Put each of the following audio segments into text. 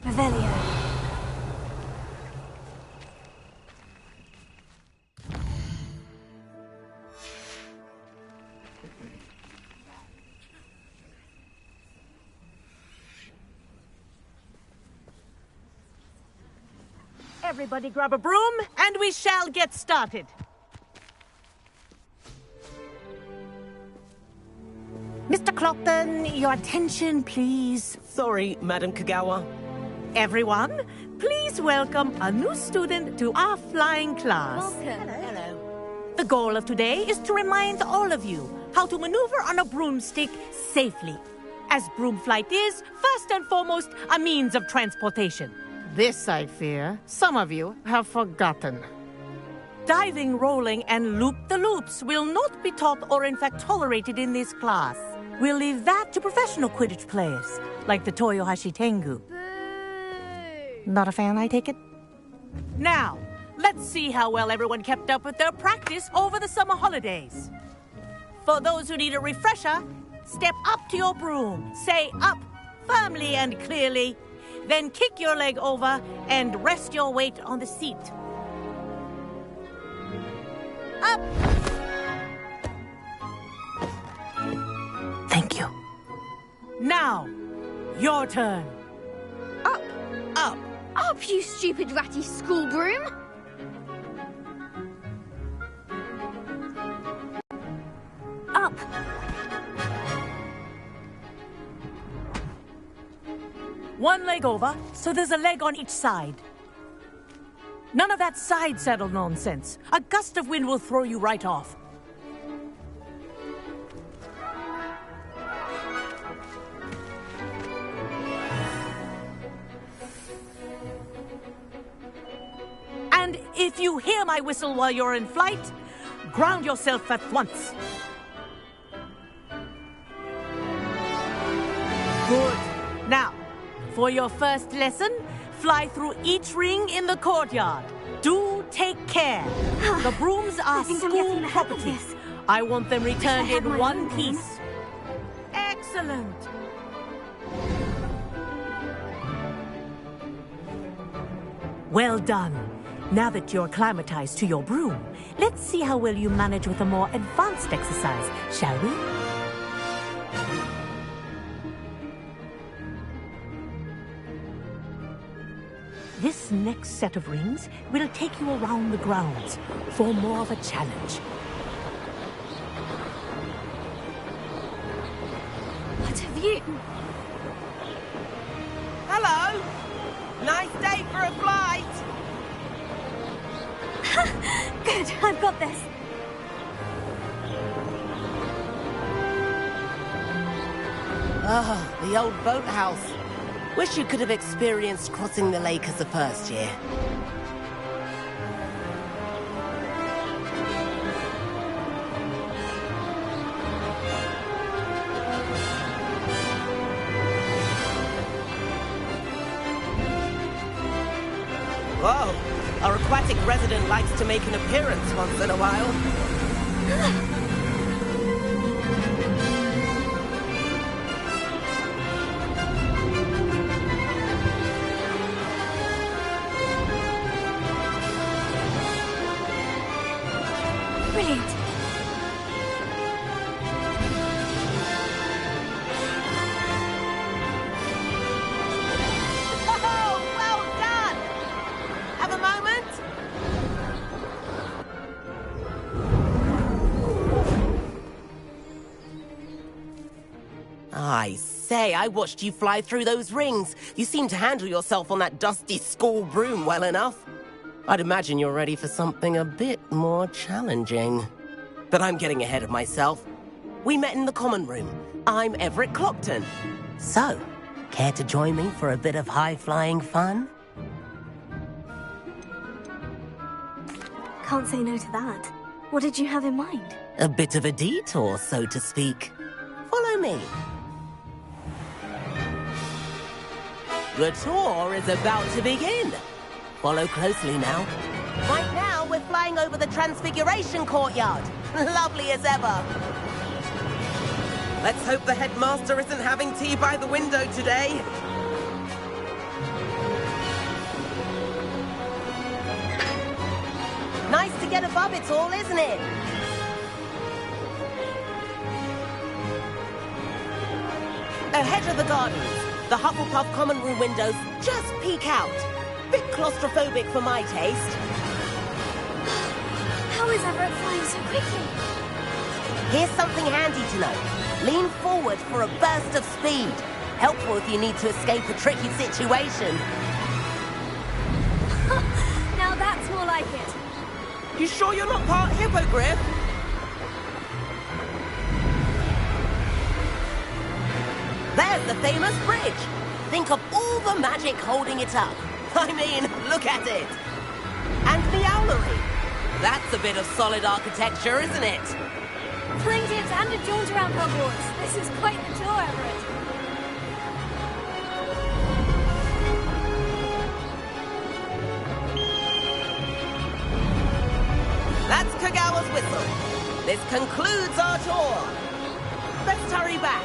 Revelio. Everybody grab a broom, and we shall get started. Mr. Clockton, your attention, please. Sorry, Madam Kagawa. Everyone, please welcome a new student to our flying class. Welcome. Hello. The goal of today is to remind all of you how to maneuver on a broomstick safely, as broom flight is, first and foremost, a means of transportation. This, I fear, some of you have forgotten. Diving, rolling, and loop-the-loops will not be taught or in fact tolerated in this class. We'll leave that to professional Quidditch players, like the Toyohashi Tengu. Boo! Not a fan, I take it? Now, let's see how well everyone kept up with their practice over the summer holidays. For those who need a refresher, step up to your broom, say up firmly and clearly, then kick your leg over and rest your weight on the seat. Up! Thank you. Now, your turn. Up! Up! Up, you stupid ratty school broom! Up! One leg over, so there's a leg on each side. None of that side saddle nonsense. A gust of wind will throw you right off. And if you hear my whistle while you're in flight, ground yourself at once. Good. Now, for your first lesson, fly through each ring in the courtyard. Do take care. The brooms are think I'm school getting the hang of property. this. I want them returned had in my one own one. piece. Excellent. Well done. Now that you're acclimatized to your broom, let's see how well you manage with a more advanced exercise, shall we? This next set of rings will take you around the grounds for more of a challenge. What have you? Hello! Nice day for a flight! Good, I've got this. Ah, the old boathouse. Wish you could have experienced crossing the lake as a first year. Whoa, our aquatic resident likes to make an appearance once in a while. Brilliant. Oh, well done! Have a moment? I say, I watched you fly through those rings. You seem to handle yourself on that dusty school broom well enough. I'd imagine you're ready for something a bit more challenging. But I'm getting ahead of myself. We met in the common room. I'm Everett Clockton. So, care to join me for a bit of high-flying fun? Can't say no to that. What did you have in mind? A bit of a detour, so to speak. Follow me. The tour is about to begin. Follow closely now. Right now, we're flying over the Transfiguration Courtyard. Lovely as ever. Let's hope the headmaster isn't having tea by the window today. Nice to get above it all, isn't it? Ahead of the gardens, the Hufflepuff common room windows just peek out. Bit claustrophobic for my taste. How is Everett flying so quickly? Here's something handy to know. Lean forward for a burst of speed. Helpful if you need to escape a tricky situation. Now that's more like it. You sure you're not part hippogriff? There's the famous bridge. Think of all the magic holding it up. I mean, look at it. And the owlery. That's a bit of solid architecture, isn't it? Playing tips and a jaunt around Hogwarts. This is quite the tour, Everett. That's Kagawa's whistle. This concludes our tour. Let's hurry back.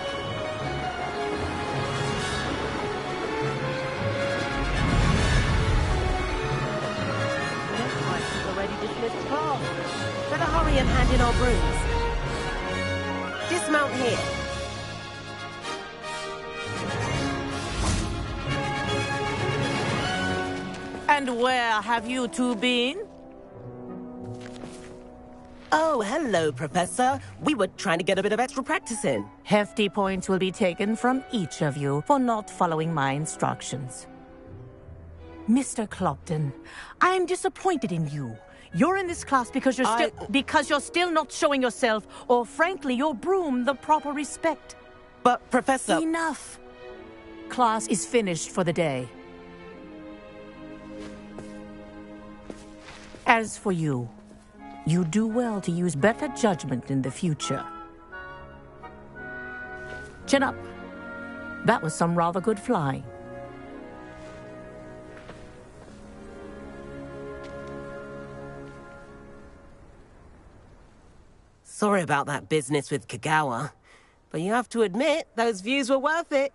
Already dismissed class. Better hurry and hand in our brooms. Dismount here. And where have you two been? Oh, hello, Professor. We were trying to get a bit of extra practice in. Hefty points will be taken from each of you for not following my instructions. Mr. Clopton, I'm disappointed in you. You're in this class because you're still not showing yourself, or frankly, your broom, the proper respect. But, Professor... Enough. Class is finished for the day. As for you, you do well to use better judgment in the future. Chin up. That was some rather good flying. Sorry about that business with Kagawa, but you have to admit, those views were worth it.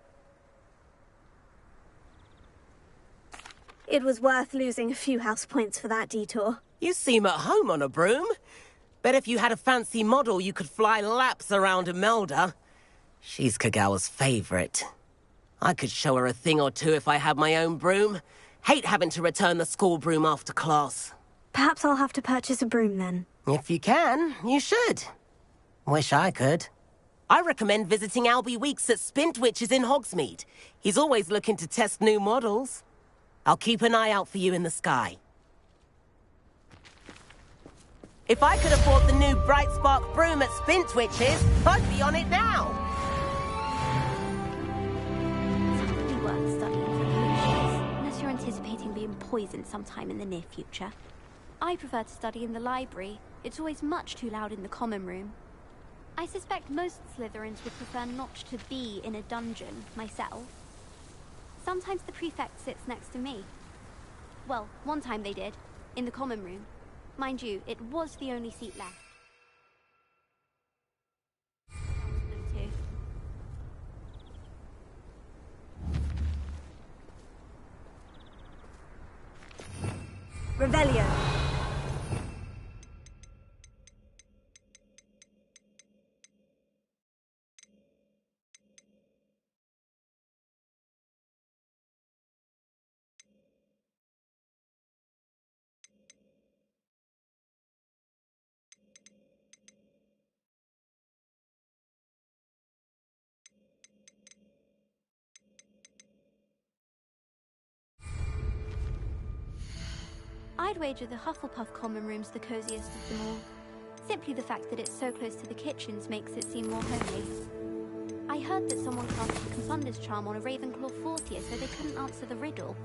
It was worth losing a few house points for that detour. You seem at home on a broom. Bet if you had a fancy model, you could fly laps around Imelda. She's Kagawa's favorite. I could show her a thing or two if I had my own broom. Hate having to return the school broom after class. Perhaps I'll have to purchase a broom then. If you can, you should. Wish I could. I recommend visiting Albie Weeks at Spintwitches in Hogsmeade. He's always looking to test new models. I'll keep an eye out for you in the sky. If I could afford the new Bright Spark broom at Spintwitches, I'd be on it now. It's hardly worth studying for potions, unless you're anticipating being poisoned sometime in the near future. I prefer to study in the library. It's always much too loud in the common room. I suspect most Slytherins would prefer not to be in a dungeon, myself. Sometimes the prefect sits next to me. Well, one time they did, in the common room. Mind you, it was the only seat left. Revelio. I'd wager the Hufflepuff common room's the coziest of them all. Simply the fact that it's so close to the kitchens makes it seem more homely. I heard that someone cast a Confunder's charm on a Ravenclaw 40th so they couldn't answer the riddle.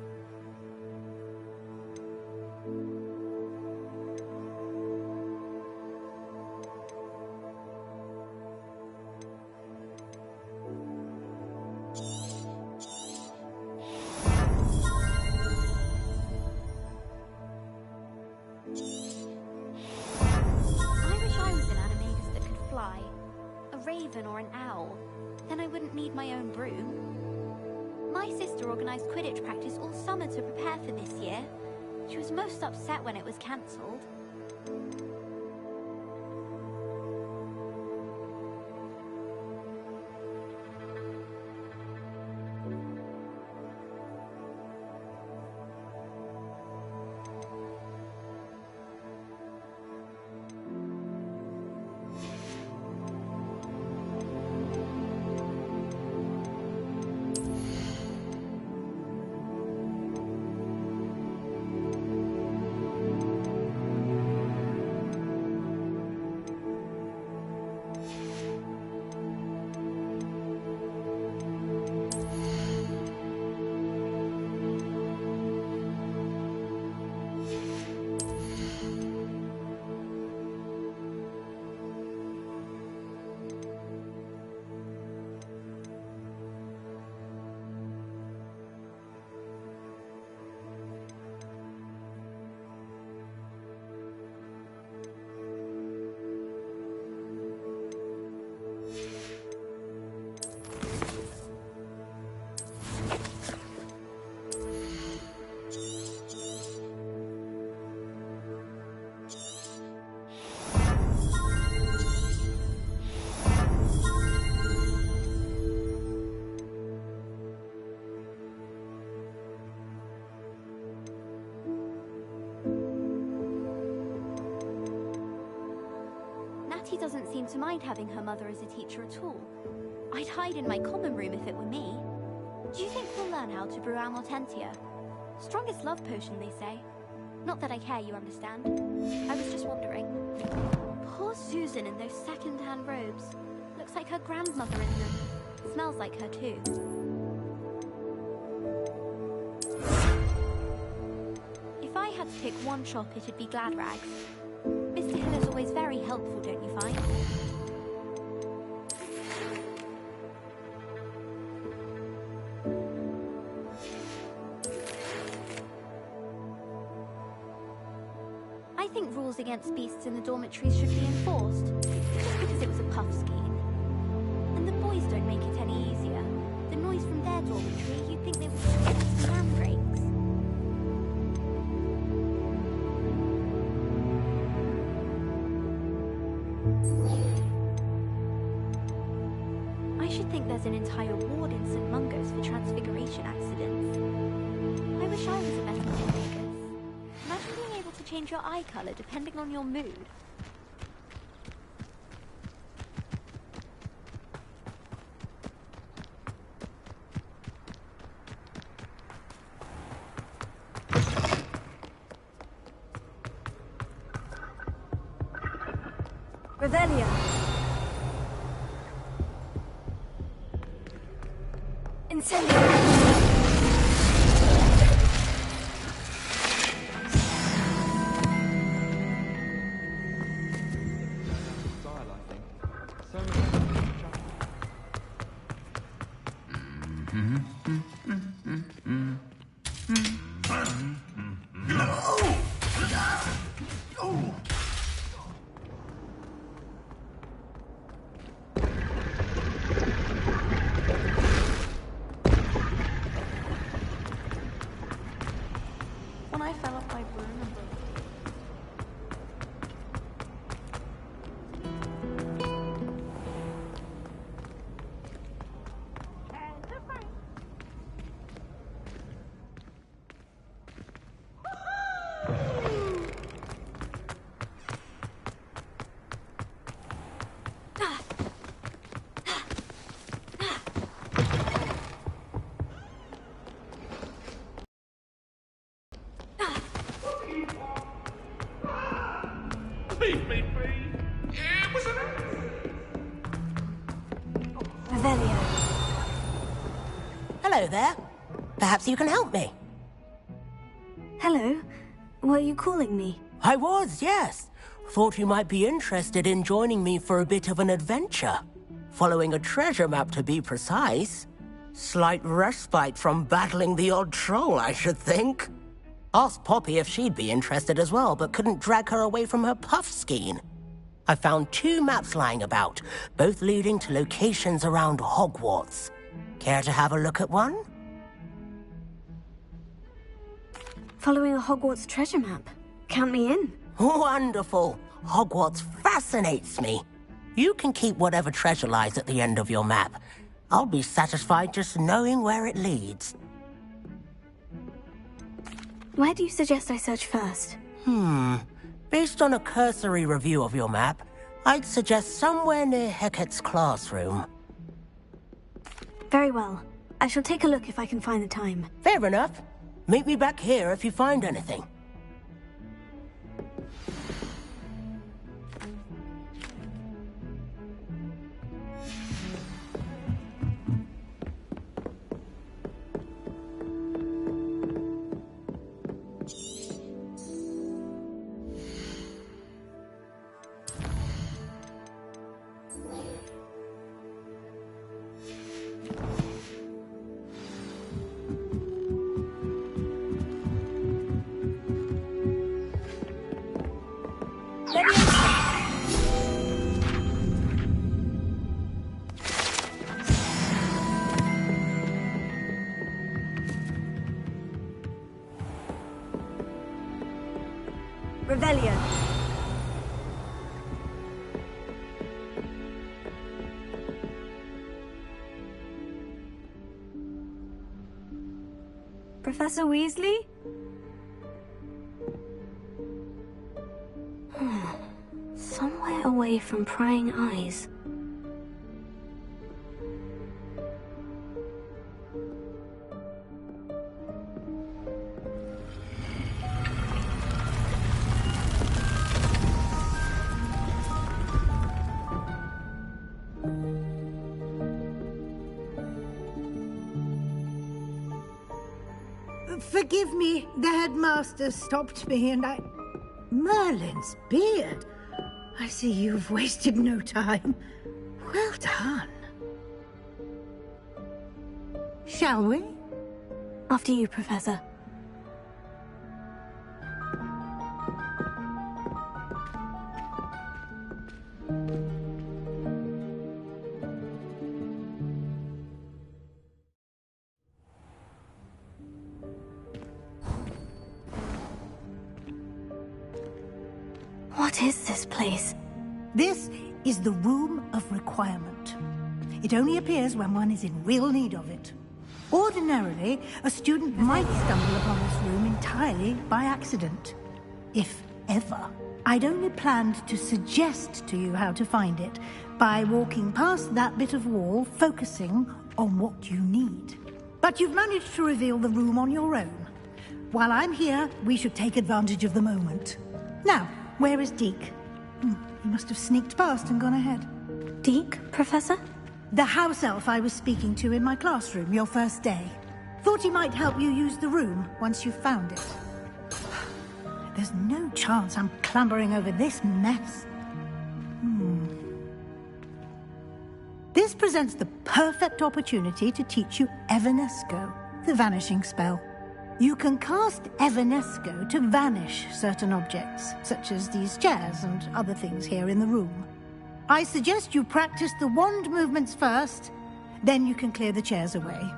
Or an owl, then I wouldn't need my own broom. My sister organised Quidditch practice all summer to prepare for this year. She was most upset when it was cancelled. doesn't seem to mind having her mother as a teacher at all. I'd hide in my common room if it were me. Do you think we'll learn how to brew Amortentia? Strongest love potion, they say. Not that I care, you understand. I was just wondering. Poor Susan in those second-hand robes. Looks like her grandmother in them. Smells like her too. If I had to pick one shop, it'd be Glad Rags. Mr. Hill is always very helpful, don't you find? I think rules against beasts in the dormitories should be enforced, just because it was a puff scheme. And the boys don't make it any easier. The noise from their dormitory, you'd think they would scream at some mandrakes. I should think there's an entire ward in St. Mungo's for transfiguration accidents. I wish I was a better filmmaker. Imagine being able to change your eye color depending on your mood. Revelia. Incendio. When I fell off my broom and Leave me be. It was an Revelia. Hello there. Perhaps you can help me. Hello. Were you calling me? I was, yes. Thought you might be interested in joining me for a bit of an adventure. Following a treasure map, to be precise. Slight respite from battling the odd troll, I should think. Asked Poppy if she'd be interested as well, but couldn't drag her away from her puff skein. I found 2 maps lying about, both leading to locations around Hogwarts. Care to have a look at one? Following a Hogwarts treasure map. Count me in. Wonderful. Hogwarts fascinates me. You can keep whatever treasure lies at the end of your map. I'll be satisfied just knowing where it leads. Where do you suggest I search first? Based on a cursory review of your map, I'd suggest somewhere near Hecat's classroom. Very well. I shall take a look if I can find the time. Fair enough. Meet me back here if you find anything. Revelia. Professor Weasley? Somewhere Get away from prying eyes. Forgive me, the headmaster stopped me and I... Merlin's beard! I see you've wasted no time. Well done. Shall we? After you, Professor. What is this place? This is the Room of Requirement. It only appears when one is in real need of it. Ordinarily, a student might stumble upon this room entirely by accident. If ever. I'd only planned to suggest to you how to find it by walking past that bit of wall, focusing on what you need. But you've managed to reveal the room on your own. While I'm here, we should take advantage of the moment. Now, where is Deke? He must have sneaked past and gone ahead. Deke, Professor? The house elf I was speaking to in my classroom your first day. Thought he might help you use the room once you've found it. There's no chance I'm clambering over this mess. This presents the perfect opportunity to teach you Evanesco, the vanishing spell. You can cast Evanesco to vanish certain objects, such as these chairs and other things here in the room. I suggest you practice the wand movements first, then you can clear the chairs away.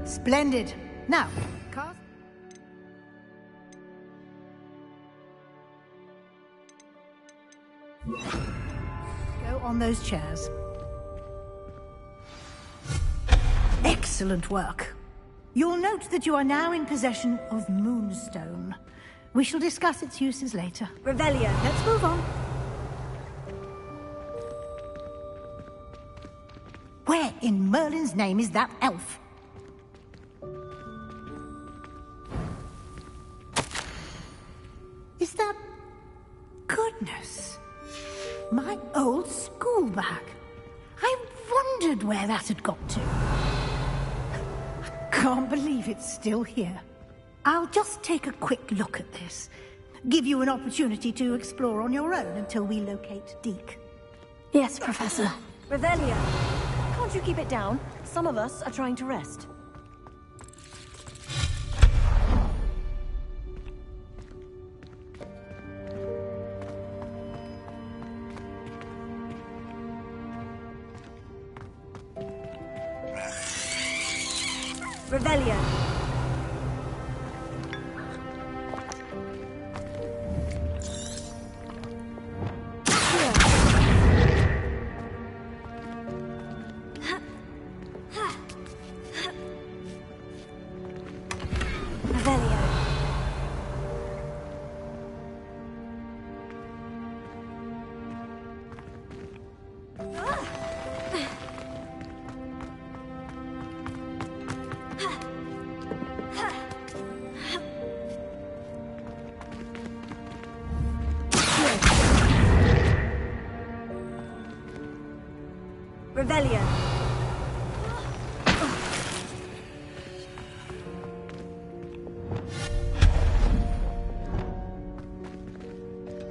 Splendid. Now, cast... Go on those chairs. Excellent work. You'll note that you are now in possession of Moonstone. We shall discuss its uses later. Revelio. Let's move on. Where in Merlin's name is that elf? Is that... Goodness. My old school bag. I wondered where that had got to. I can't believe it's still here. I'll just take a quick look at this. Give you an opportunity to explore on your own until we locate Deke. Yes, Professor. Revelio, can't you keep it down? Some of us are trying to rest. Revelio. Revelio.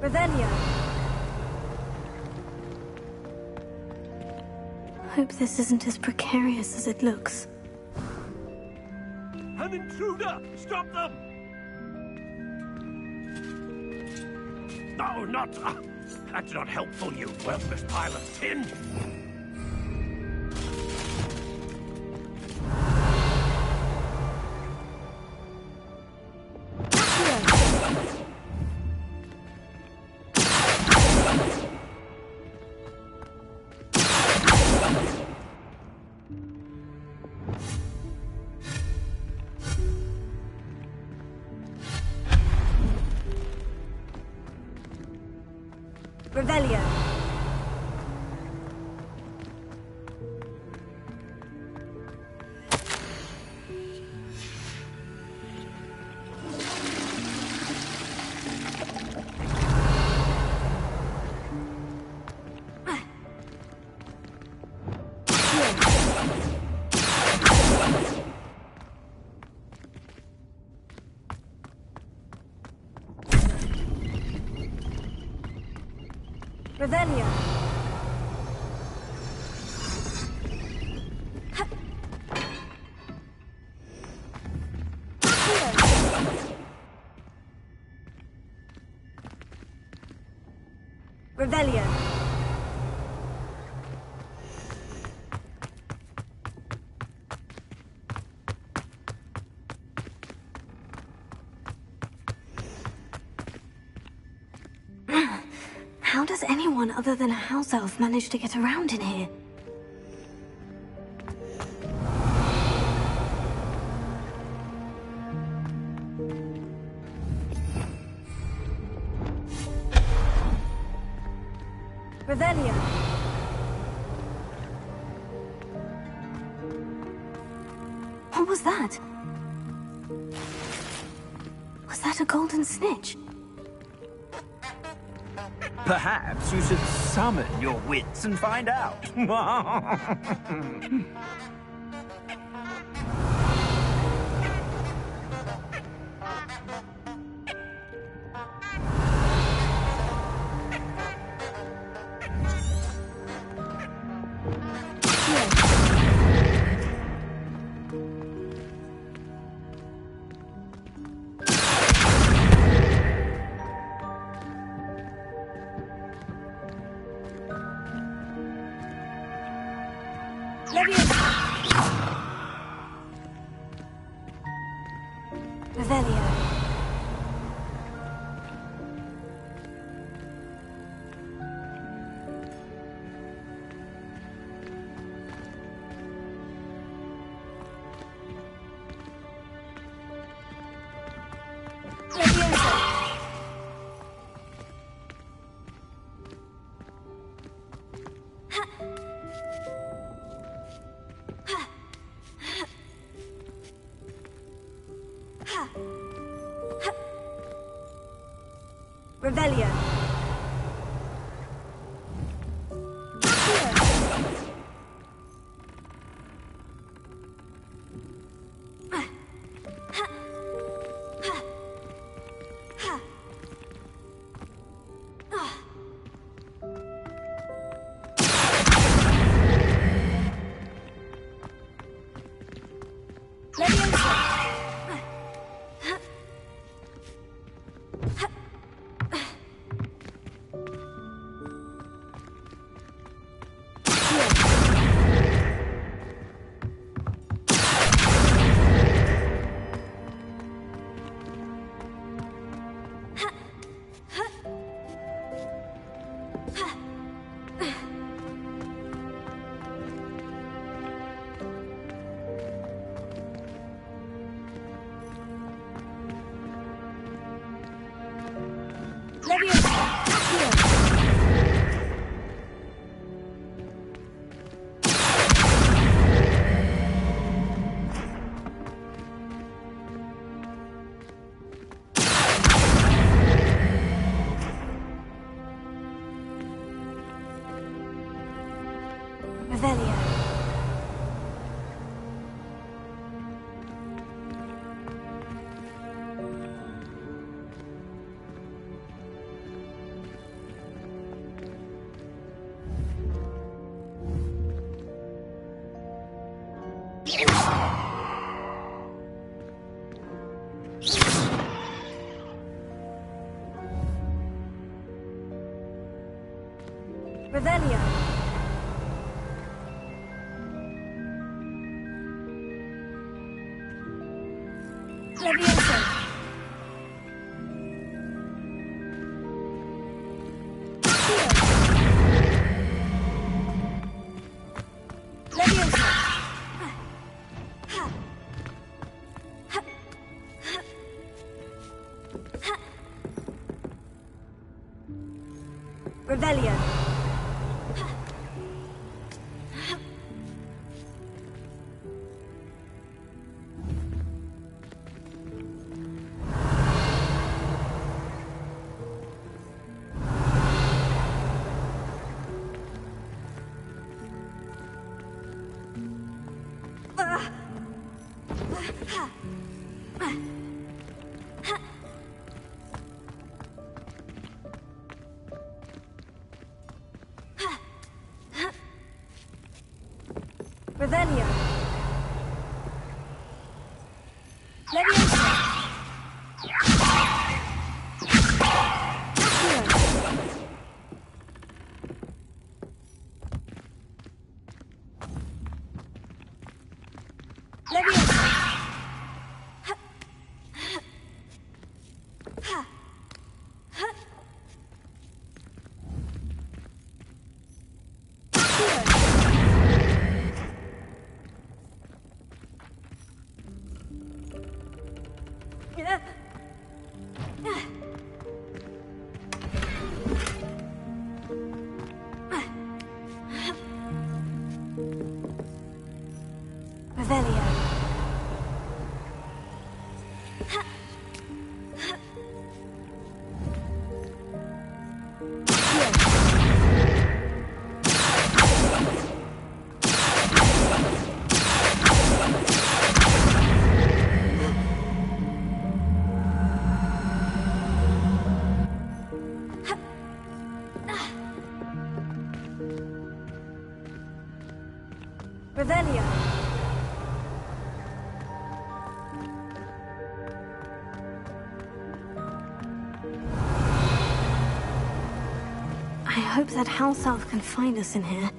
Revelio. Hope this isn't as precarious as it looks. An intruder! Stop them! No, not... that's not helpful, you worthless pile of tin! Revelio. Revelio. Revelio. How does anyone other than a house elf manage to get around in here? Revelio. What was that? Was that a golden snitch? Perhaps you should summon your wits and find out. Revelio. Revelio. Revelio. Revelio. Levioso. Levioso. Revelio. Revelio. Leviosa. Leviosa. Revelio. Revelio. I hope that house elf can find us in here.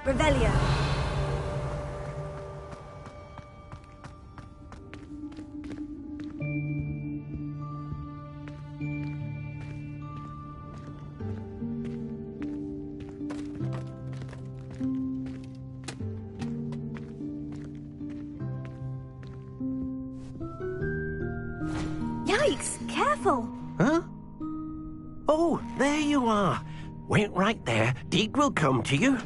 Revelio. Yikes! Careful! Huh? Oh, there you are. Wait right there. Deke will come to you.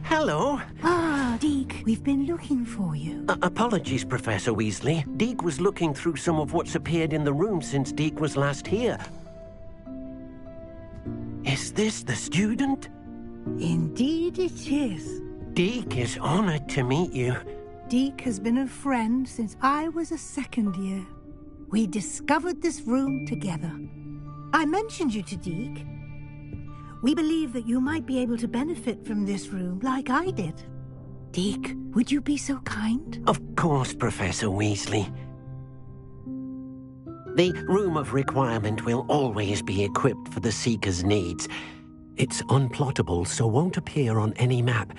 Hello. Ah, Deke, we've been looking for you. Apologies, Professor Weasley. Deke was looking through some of what's appeared in the room since Deke was last here. Is this the student? Indeed it is. Deke is honored to meet you. Deke has been a friend since I was a second year. We discovered this room together. I mentioned you to Deke. We believe that you might be able to benefit from this room like I did. Deke, would you be so kind? Of course, Professor Weasley. The Room of Requirement will always be equipped for the Seeker's needs. It's unplottable, so won't appear on any map.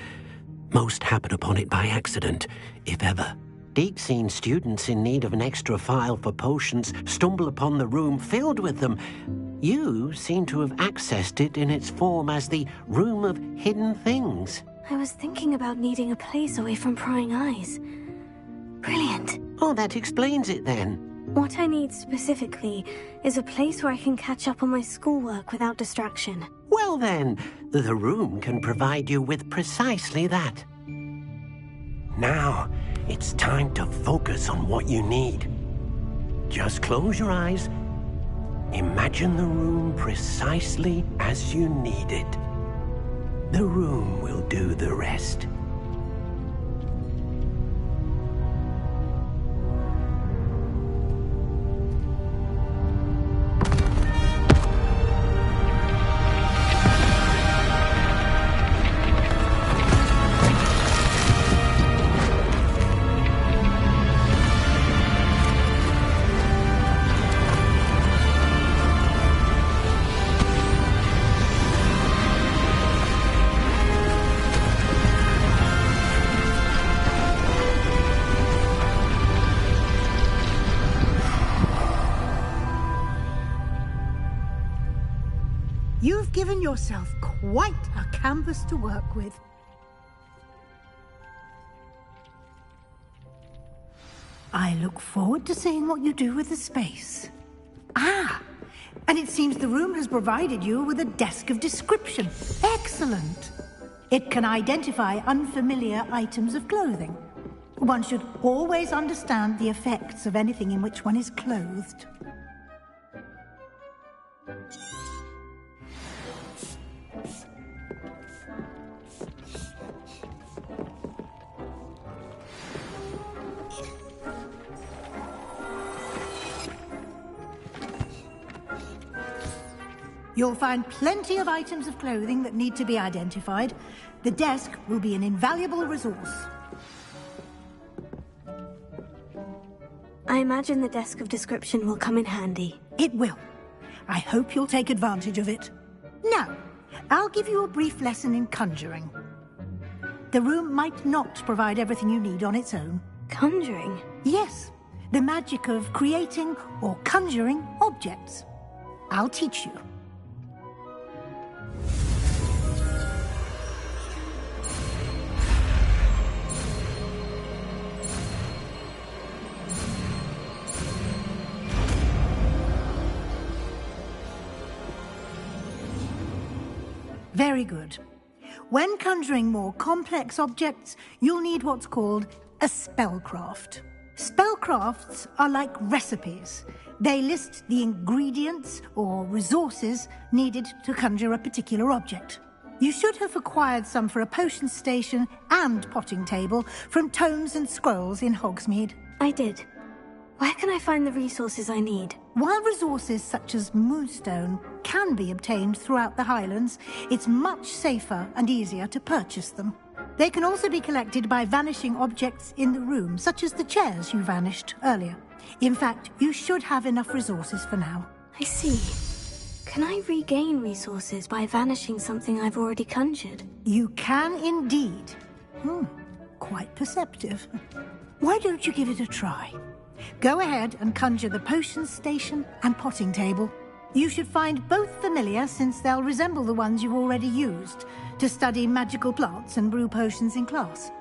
Most happen upon it by accident, if ever. Deke's seen students in need of an extra file for potions stumble upon the room filled with them. You seem to have accessed it in its form as the Room of Hidden Things. I was thinking about needing a place away from prying eyes. Brilliant. Oh, that explains it then. What I need specifically is a place where I can catch up on my schoolwork without distraction. Well then, the room can provide you with precisely that. Now, it's time to focus on what you need. Just close your eyes. Imagine the room precisely as you need it. The room will do the rest. You've given yourself quite a canvas to work with. I look forward to seeing what you do with the space. Ah, and it seems the room has provided you with a desk of description. Excellent. It can identify unfamiliar items of clothing. One should always understand the effects of anything in which one is clothed. You'll find plenty of items of clothing that need to be identified. The desk will be an invaluable resource. I imagine the desk of description will come in handy. It will. I hope you'll take advantage of it. Now, I'll give you a brief lesson in conjuring. The room might not provide everything you need on its own. Conjuring? Yes, the magic of creating or conjuring objects. I'll teach you. Very good. When conjuring more complex objects, you'll need what's called a spellcraft. Spellcrafts are like recipes. They list the ingredients or resources needed to conjure a particular object. You should have acquired some for a potion station and potting table from tomes and scrolls in Hogsmeade. I did. Where can I find the resources I need? While resources such as moonstone can be obtained throughout the Highlands, it's much safer and easier to purchase them. They can also be collected by vanishing objects in the room, such as the chairs you vanished earlier. In fact, you should have enough resources for now. I see. Can I regain resources by vanishing something I've already conjured? You can indeed. Quite perceptive. Why don't you give it a try? Go ahead and conjure the potion station and potting table. You should find both familiar, since they'll resemble the ones you've already used to study magical plants and brew potions in class.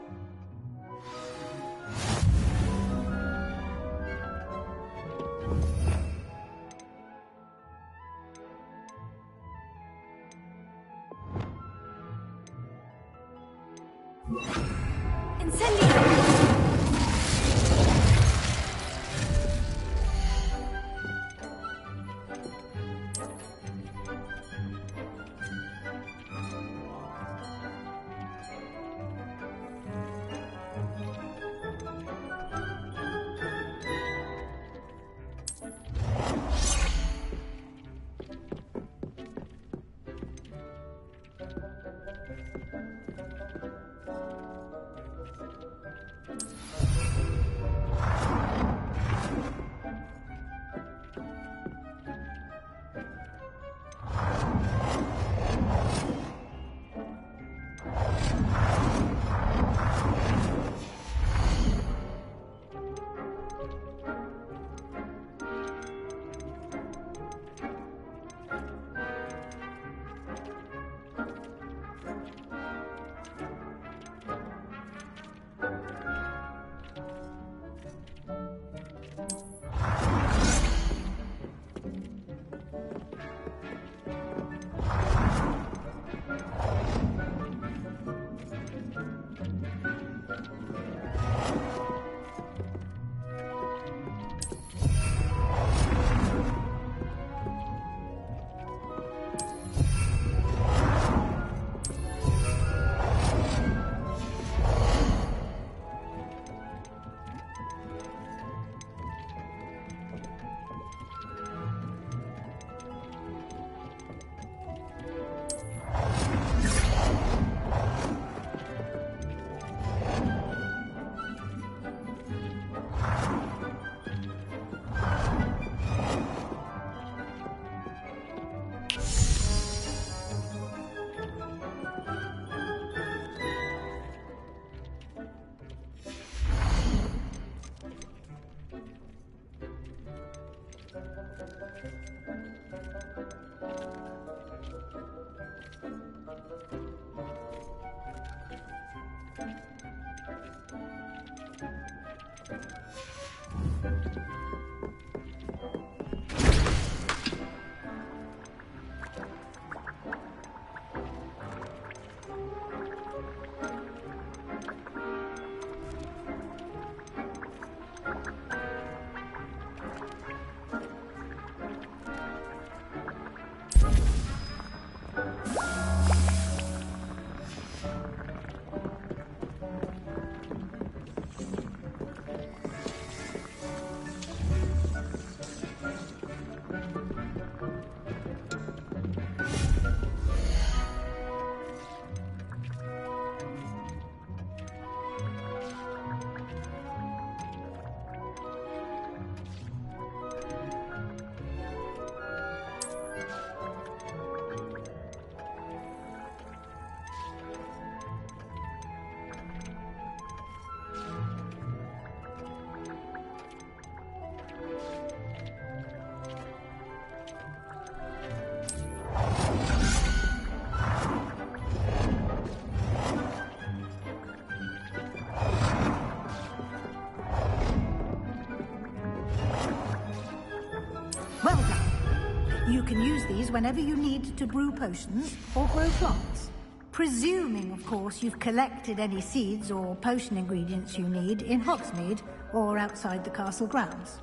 can use these whenever you need to brew potions or grow plants. Presuming, of course, you've collected any seeds or potion ingredients you need in Hogsmeade or outside the castle grounds.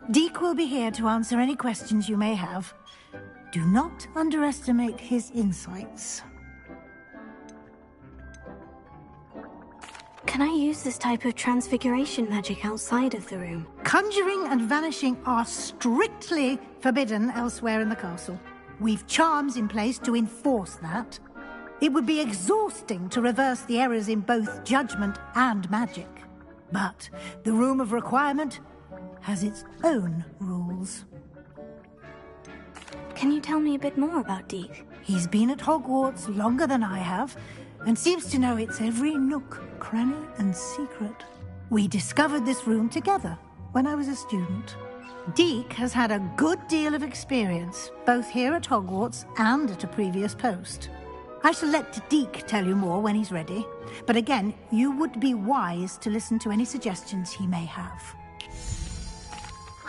Deek will be here to answer any questions you may have. Do not underestimate his insights. Can I use this type of transfiguration magic outside of the room? Conjuring and vanishing are strictly forbidden elsewhere in the castle. We've charms in place to enforce that. It would be exhausting to reverse the errors in both judgment and magic. But the Room of Requirement has its own rules. Can you tell me a bit more about Deek? He's been at Hogwarts longer than I have, and seems to know its every nook, cranny, and secret. We discovered this room together when I was a student. Deek has had a good deal of experience, both here at Hogwarts and at a previous post. I shall let Deek tell you more when he's ready, but again, you would be wise to listen to any suggestions he may have.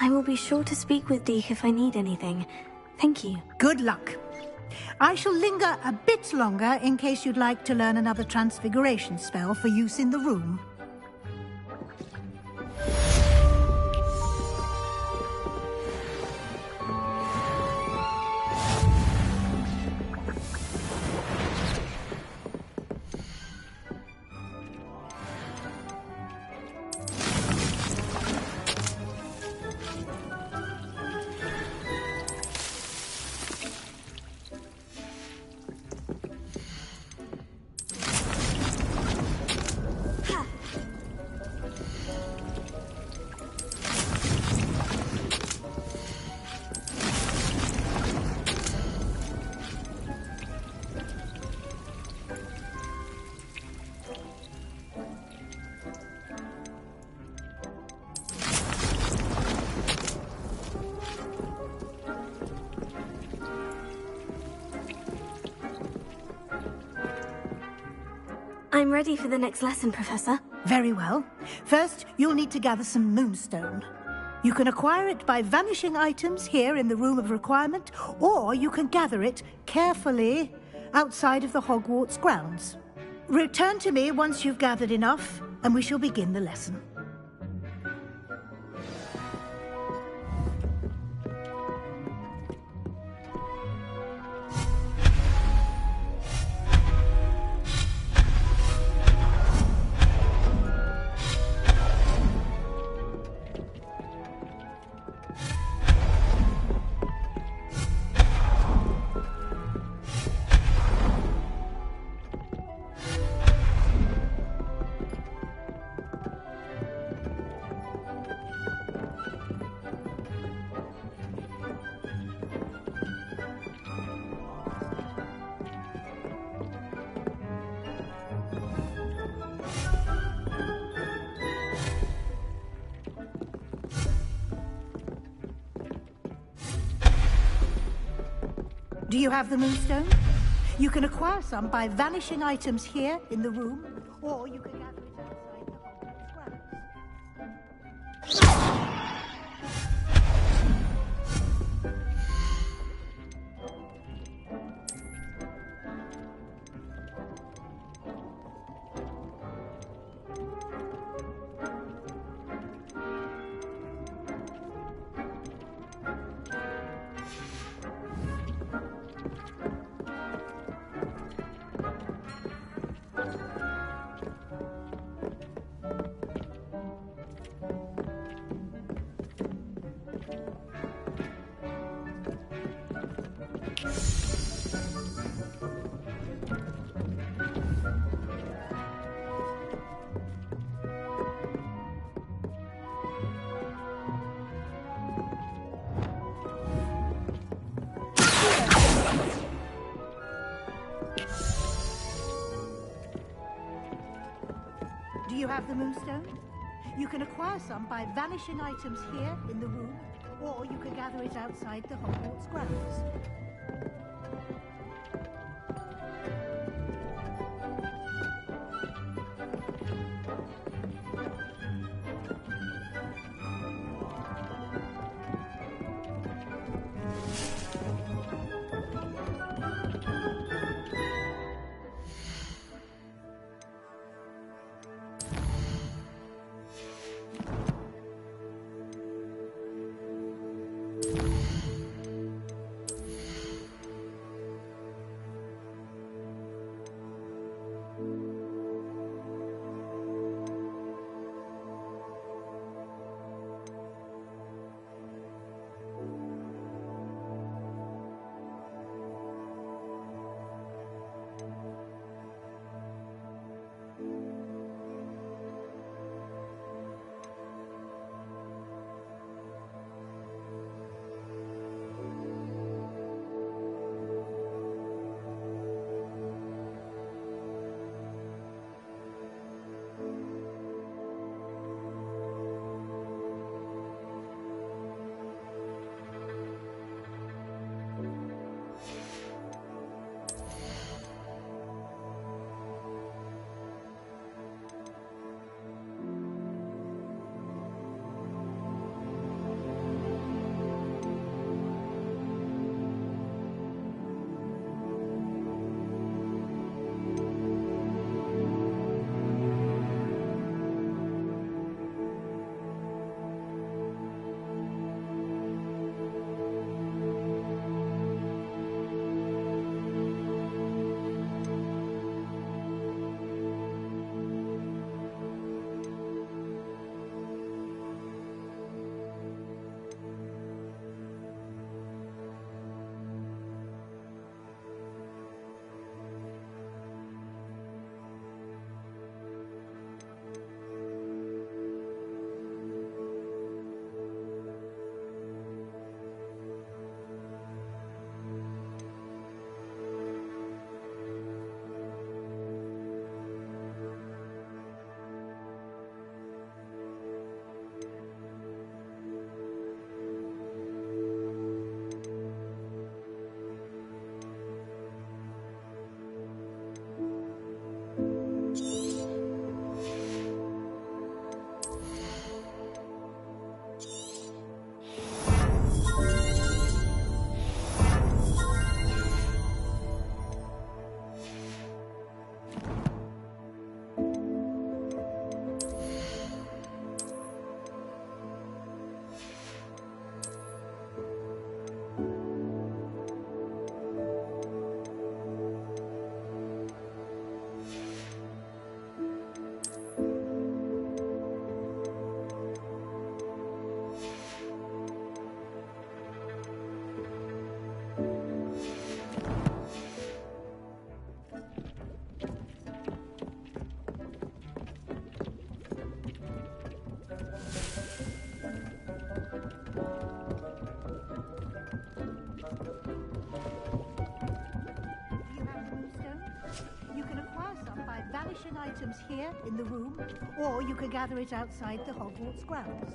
I will be sure to speak with Deek if I need anything. Thank you. Good luck. I shall linger a bit longer in case you'd like to learn another transfiguration spell for use in the room. I'm ready for the next lesson, Professor. Very well. First, you'll need to gather some moonstone. You can acquire it by vanishing items here in the Room of Requirement, or you can gather it carefully outside of the Hogwarts grounds. Return to me once you've gathered enough, and we shall begin the lesson. Do you have the moonstone? You can acquire some by vanishing items here in the room, or you can gather it outside the Hogwarts grounds. Do you have the moonstone? You can acquire some by vanishing items here in the room, or you can gather it outside the Hogwarts grounds. items here in the room, or you can gather it outside the Hogwarts grounds.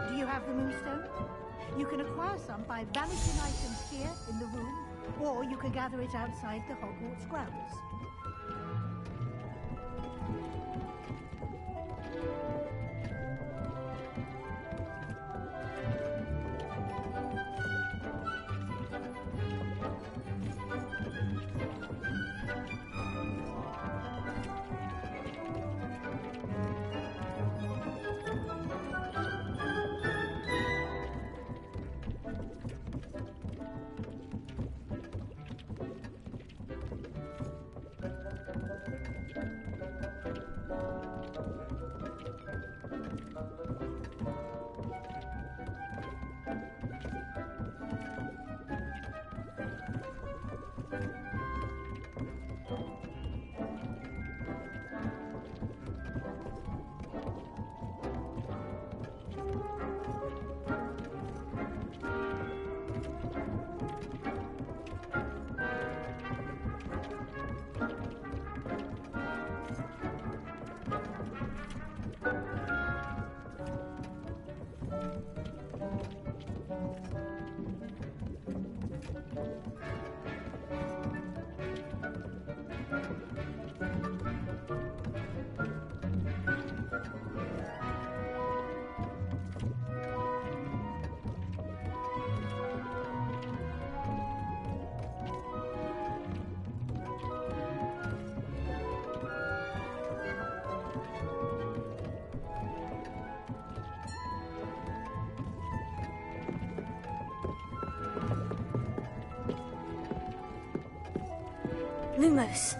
Do you have the moonstone? You can acquire some by vanishing items here in the room, or you can gather it outside the Hogwarts grounds. Lumos.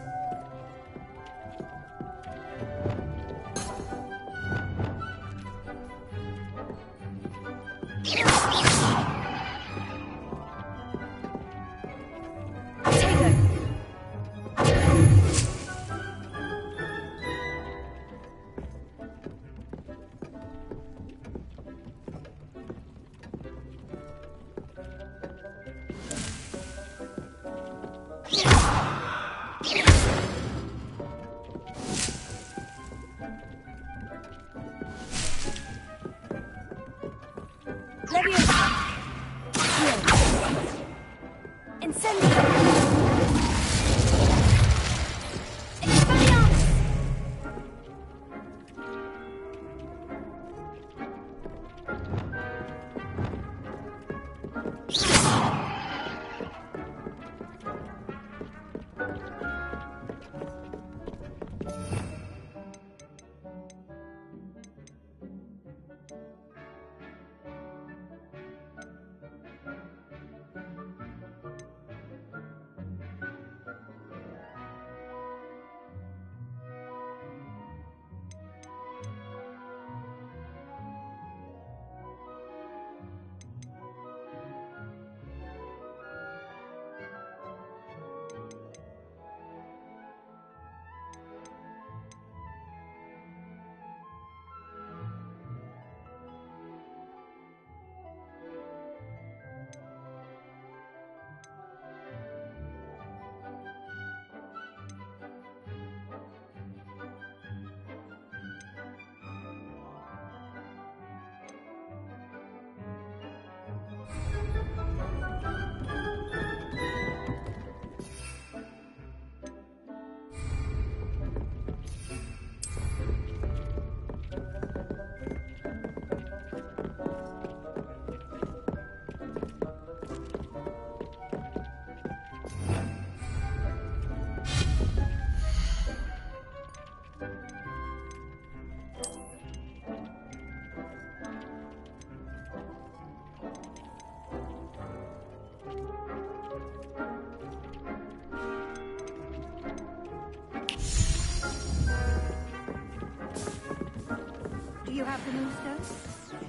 You have the moonstone?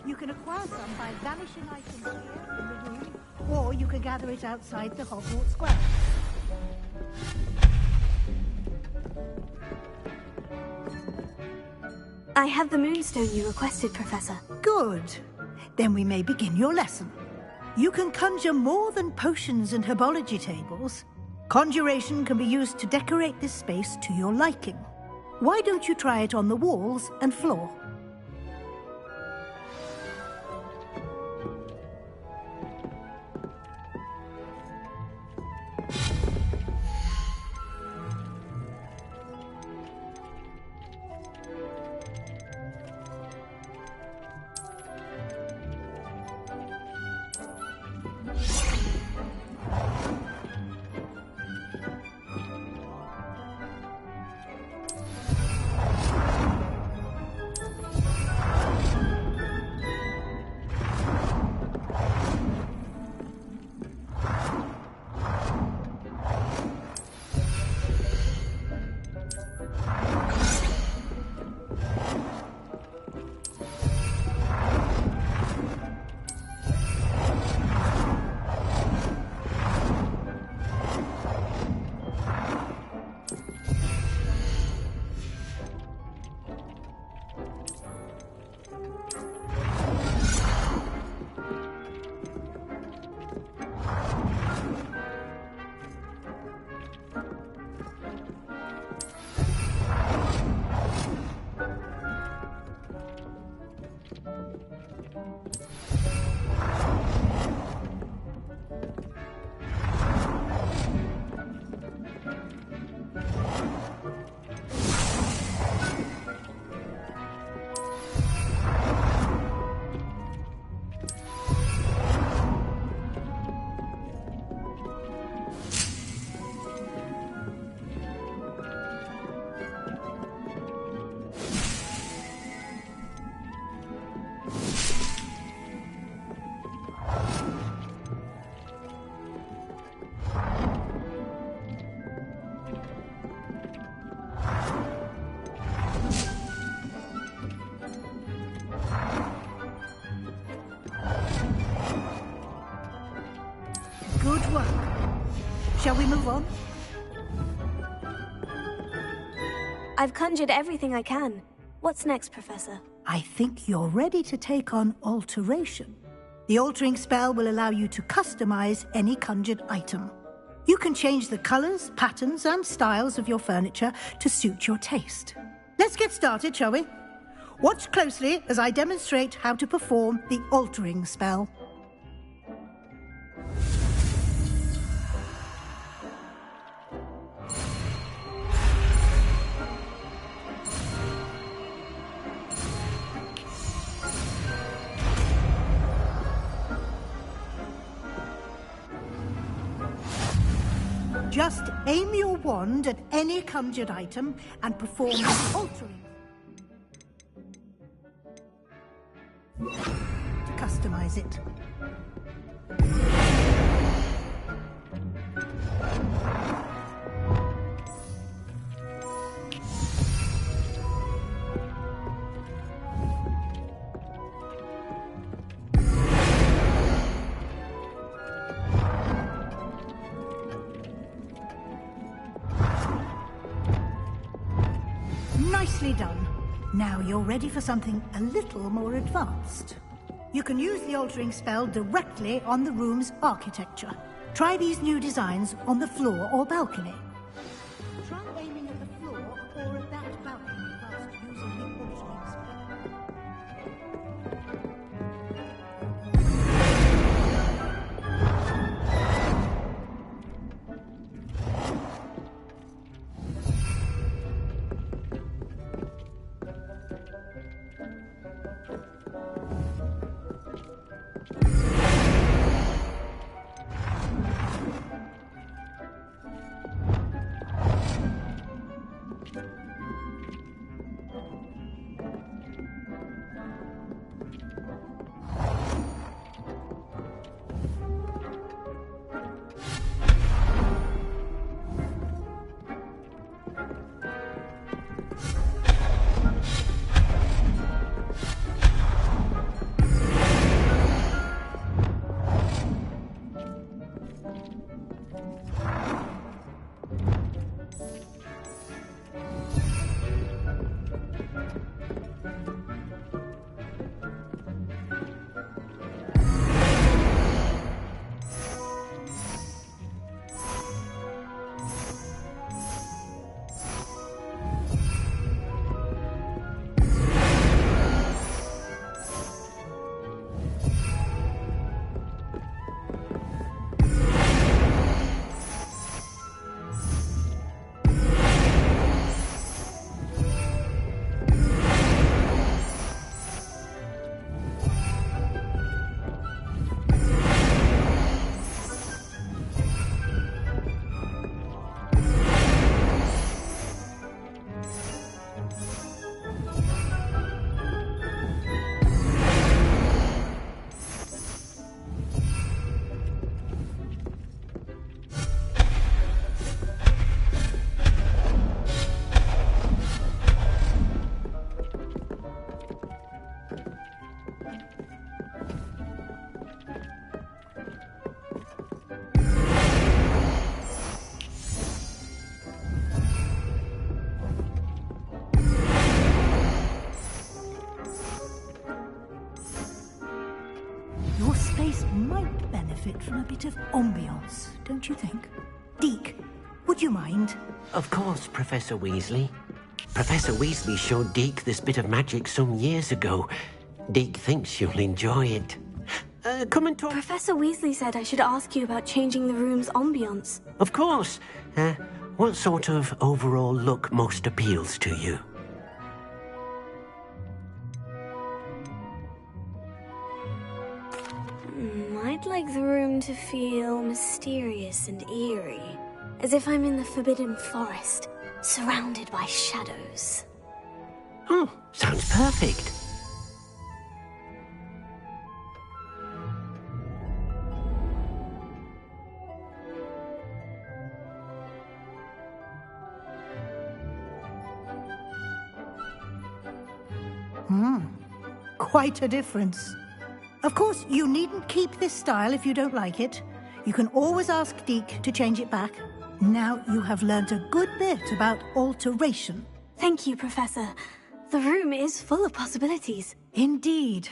You can acquire some by vanishing items here in the room, or you can gather it outside the Hogwarts Square. I have the moonstone you requested, Professor. Good. Then we may begin your lesson. You can conjure more than potions and herbology tables. Conjuration can be used to decorate this space to your liking. Why don't you try it on the walls and floor? Good work. Shall we move on? I've conjured everything I can. What's next, Professor? I think you're ready to take on alteration. The altering spell will allow you to customize any conjured item. You can change the colors, patterns, and styles of your furniture to suit your taste. Let's get started, shall we? Watch closely as I demonstrate how to perform the altering spell. Just aim your wand at any conjured item and perform the altering to customize it. Nicely done. Now you're ready for something a little more advanced. You can use the altering spell directly on the room's architecture. Try these new designs on the floor or balcony. Try aiming at the floor or at that balcony whilst using the altering spell. Your space might benefit from a bit of ambiance, don't you think? Deke, would you mind? Of course, Professor Weasley. Professor Weasley showed Deke this bit of magic some years ago. Deke thinks you'll enjoy it. Come and talk. Professor Weasley said I should ask you about changing the room's ambience. Of course. What sort of overall look most appeals to you? I'd like the room to feel mysterious and eerie, as if I'm in the Forbidden Forest, surrounded by shadows. Oh, sounds perfect. Quite a difference. Of course, you needn't keep this style if you don't like it. You can always ask Deke to change it back. Now you have learnt a good bit about alteration. Thank you, Professor. The room is full of possibilities. Indeed.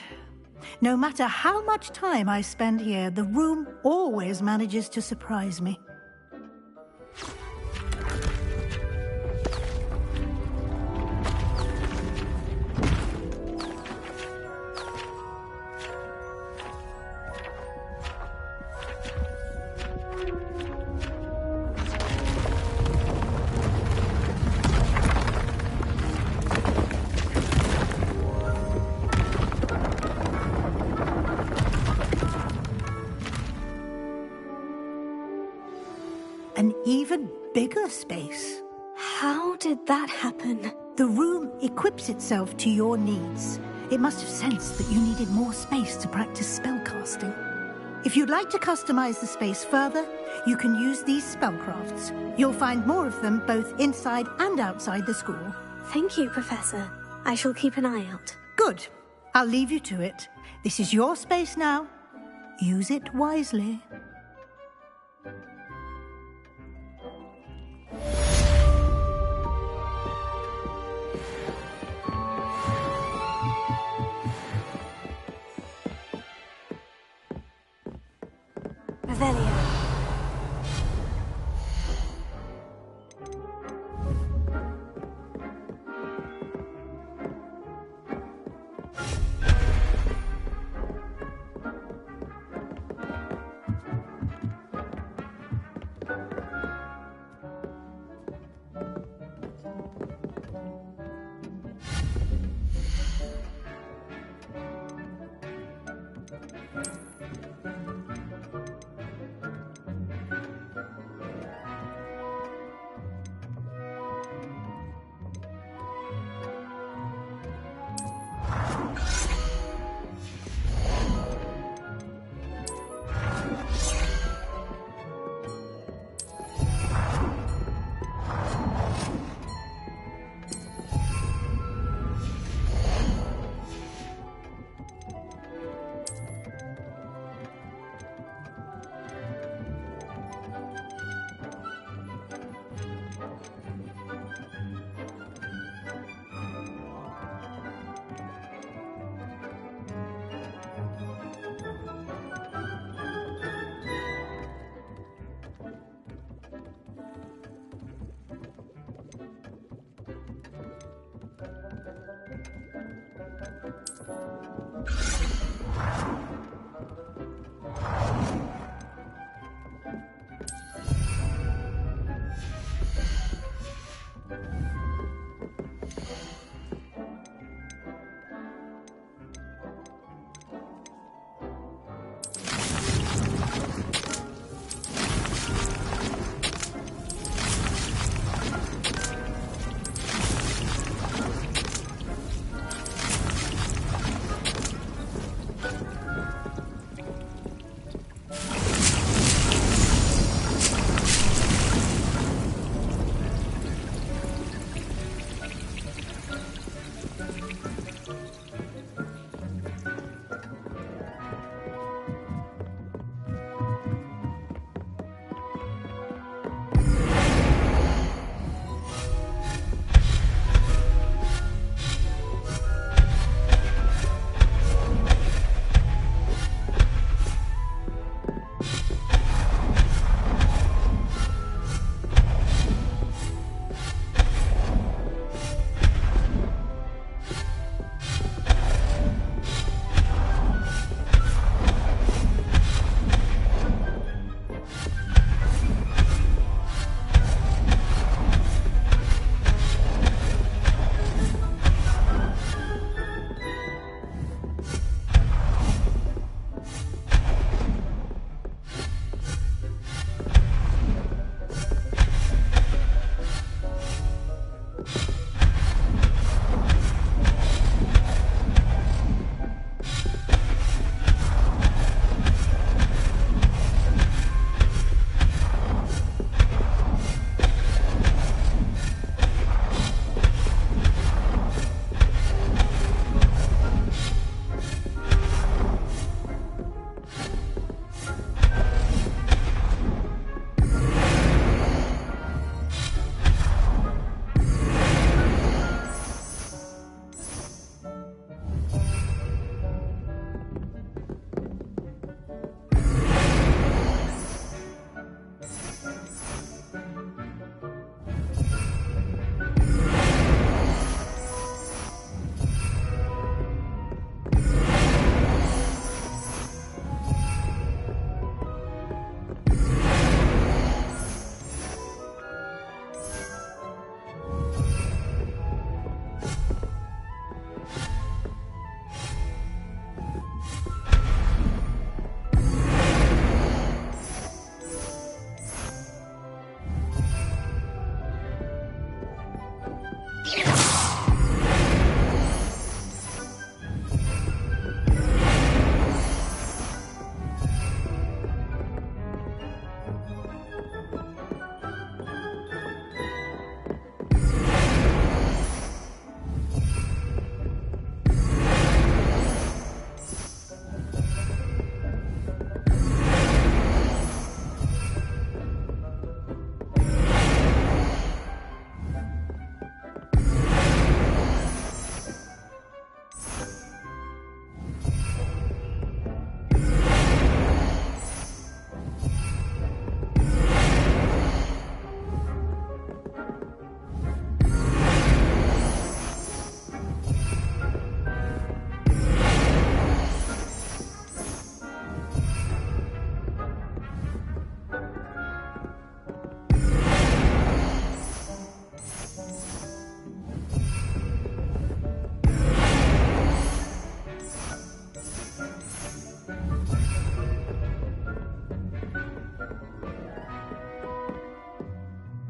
No matter how much time I spend here, the room always manages to surprise me. An even bigger space. How did that happen? The room equips itself to your needs. It must have sensed that you needed more space to practice spellcasting. If you'd like to customize the space further, you can use these spellcrafts. You'll find more of them both inside and outside the school. Thank you, Professor. I shall keep an eye out. Good. I'll leave you to it. This is your space now. Use it wisely. Revelio.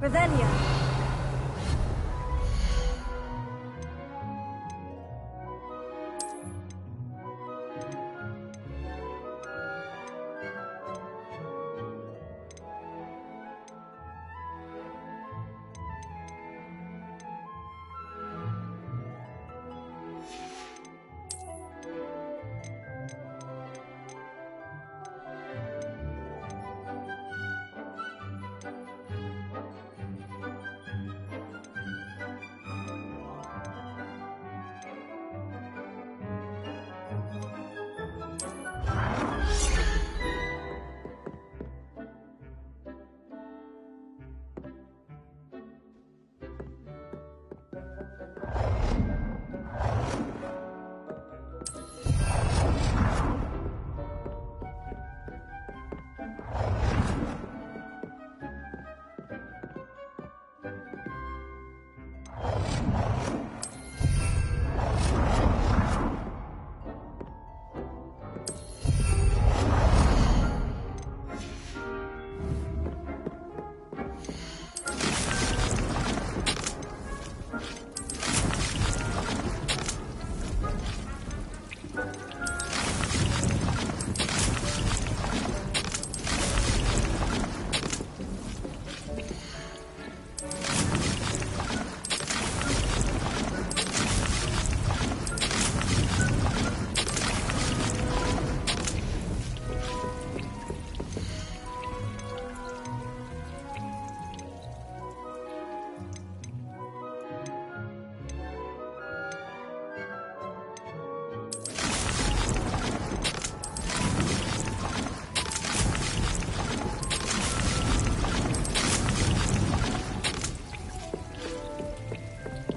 Revelio.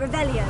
Revelio.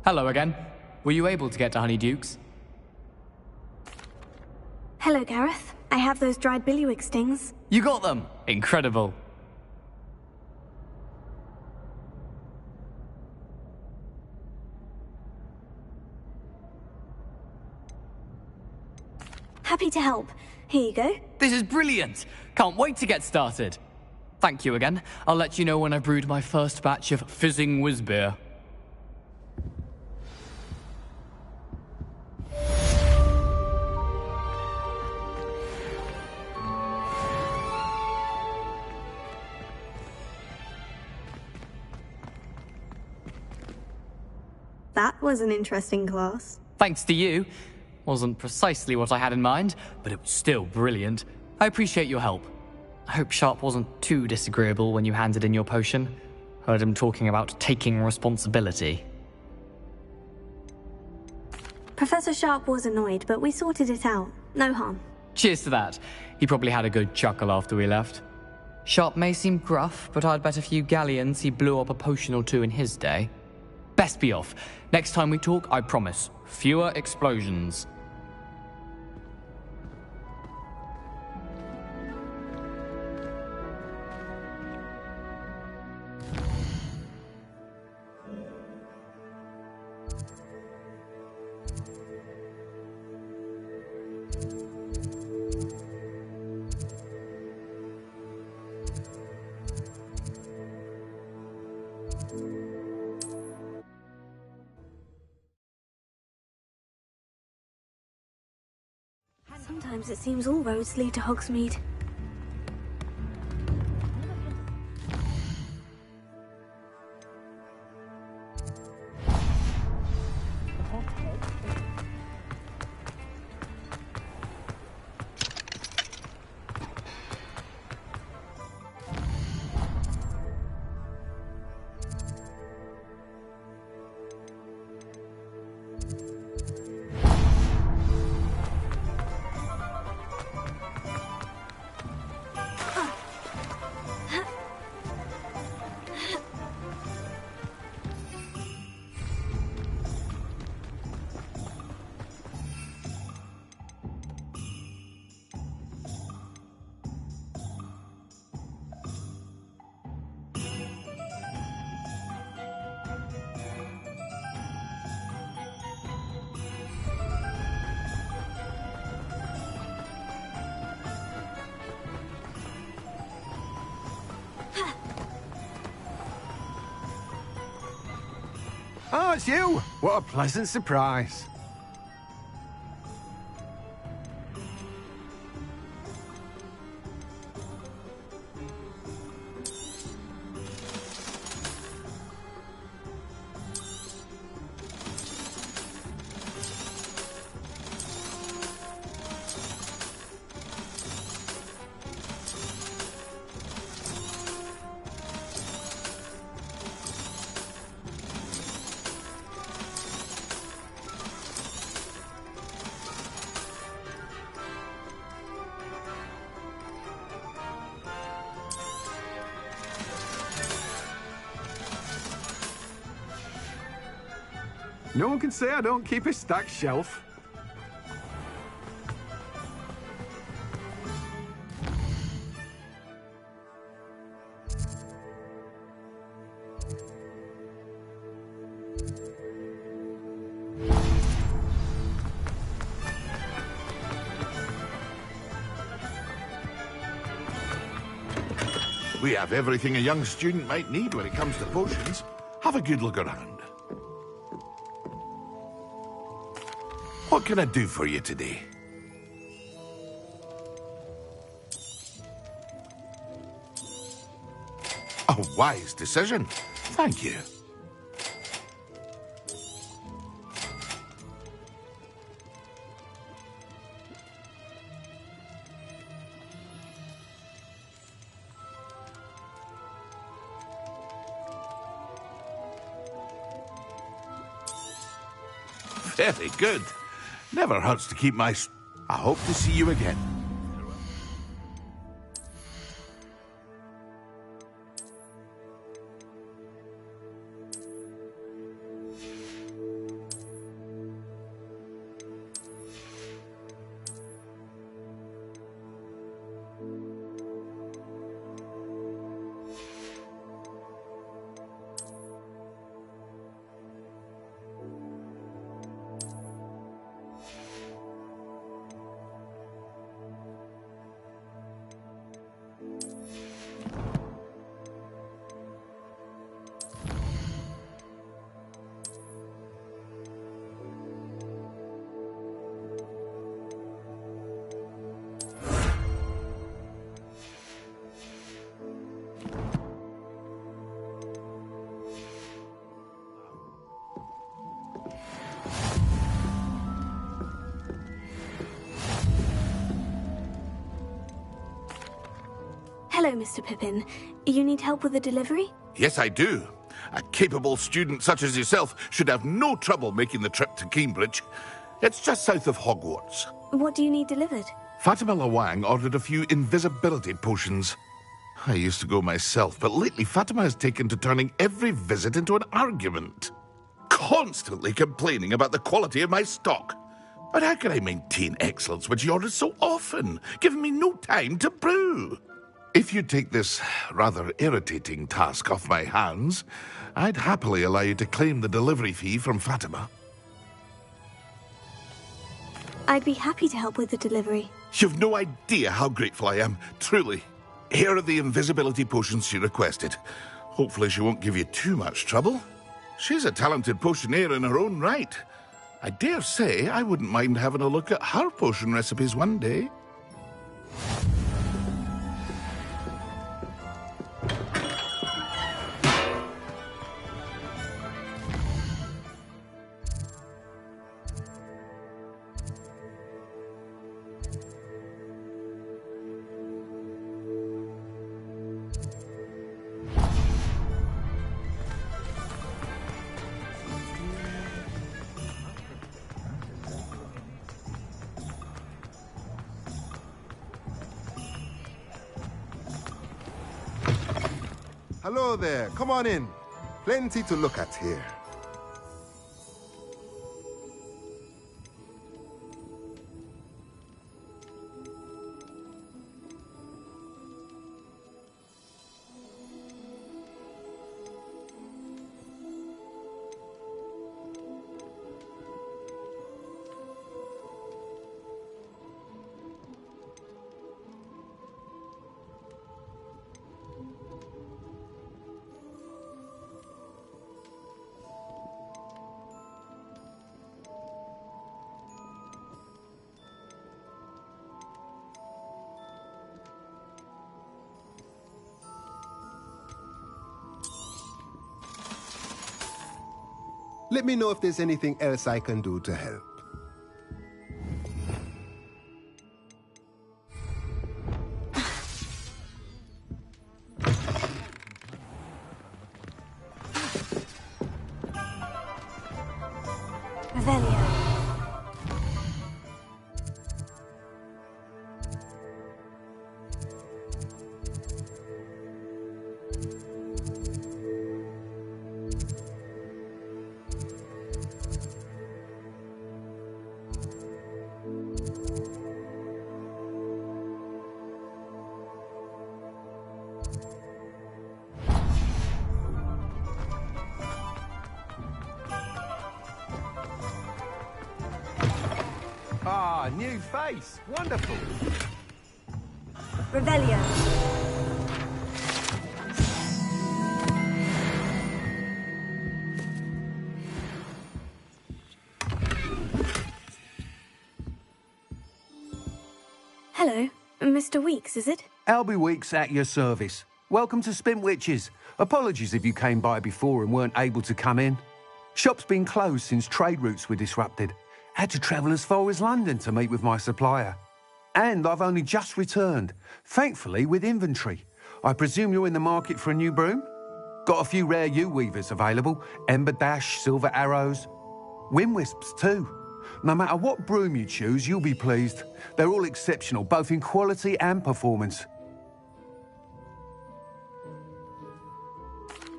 Hello again. Were you able to get to Honeydukes? Hello, Gareth. I have those dried billywig stings. You got them! Incredible. Happy to help. Here you go. This is brilliant! Can't wait to get started. Thank you again. I'll let you know when I've brewed my first batch of fizzing whiz-beer. That was an interesting class. Thanks to you. Wasn't precisely what I had in mind, but it was still brilliant. I appreciate your help. I hope Sharp wasn't too disagreeable when you handed in your potion. Heard him talking about taking responsibility. Professor Sharp was annoyed, but we sorted it out. No harm. Cheers to that. He probably had a good chuckle after we left. Sharp may seem gruff, but I'd bet a few galleons he blew up a potion or two in his day. Best be off. Next time we talk, I promise, fewer explosions. Sometimes it seems all roads lead to Hogsmeade. Oh, it's you! What a pleasant surprise. No one can say I don't keep a stacked shelf. We have everything a young student might need when it comes to potions. Have a good look around. What can I do for you today? A wise decision. Thank you. Very good. Never hurts to keep my... I hope to see you again. Hello, Mr. Pippin. You need help with the delivery? Yes, I do. A capable student such as yourself should have no trouble making the trip to Cambridge. It's just south of Hogwarts. What do you need delivered? Fatima Lawang ordered a few invisibility potions. I used to go myself, but lately Fatima has taken to turning every visit into an argument. Constantly complaining about the quality of my stock. But how can I maintain excellence when she orders so often, giving me no time to brew? If you take this rather irritating task off my hands, I'd happily allow you to claim the delivery fee from Fatima. I'd be happy to help with the delivery. You've no idea how grateful I am, truly. Here are the invisibility potions she requested. Hopefully she won't give you too much trouble. She's a talented potioneer in her own right. I dare say I wouldn't mind having a look at her potion recipes one day. Hello there, come on in. Plenty to look at here. Let me know if there's anything else I can do to help. Revelio. Ah, new face. Wonderful. Revelio. Hello, Mr. Weeks, is it? Albie Weeks at your service. Welcome to Spintwitches. Apologies if you came by before and weren't able to come in. Shop's been closed since trade routes were disrupted. Had to travel as far as London to meet with my supplier. And I've only just returned, thankfully with inventory. I presume you're in the market for a new broom? Got a few rare U-weavers available. Ember Dash, Silver Arrows. Wind Wisps too. No matter what broom you choose, you'll be pleased. They're all exceptional, both in quality and performance.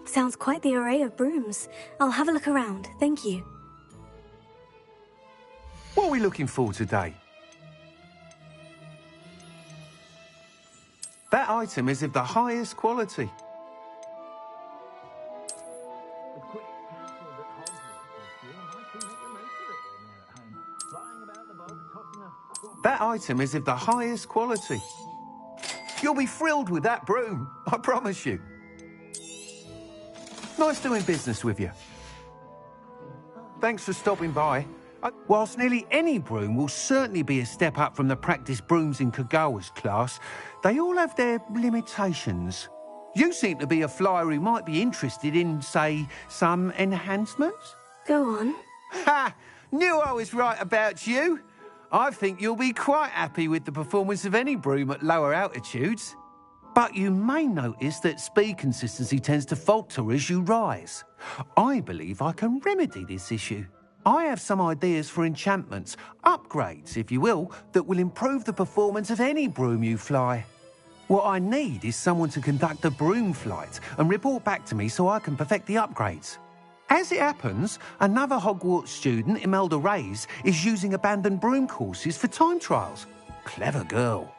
Sounds quite the array of brooms. I'll have a look around, thank you. What are we looking for today? That item is of the highest quality. That item is of the highest quality. You'll be thrilled with that broom, I promise you. Nice doing business with you. Thanks for stopping by. Whilst nearly any broom will certainly be a step up from the practice brooms in Kagawa's class, they all have their limitations. You seem to be a flyer who might be interested in, say, some enhancements? Go on. Ha! Knew I was right about you. I think you'll be quite happy with the performance of any broom at lower altitudes. But you may notice that speed consistency tends to falter as you rise. I believe I can remedy this issue. I have some ideas for enchantments, upgrades, if you will, that will improve the performance of any broom you fly. What I need is someone to conduct a broom flight and report back to me so I can perfect the upgrades. As it happens, another Hogwarts student, Imelda Reyes, is using abandoned broom courses for time trials. Clever girl.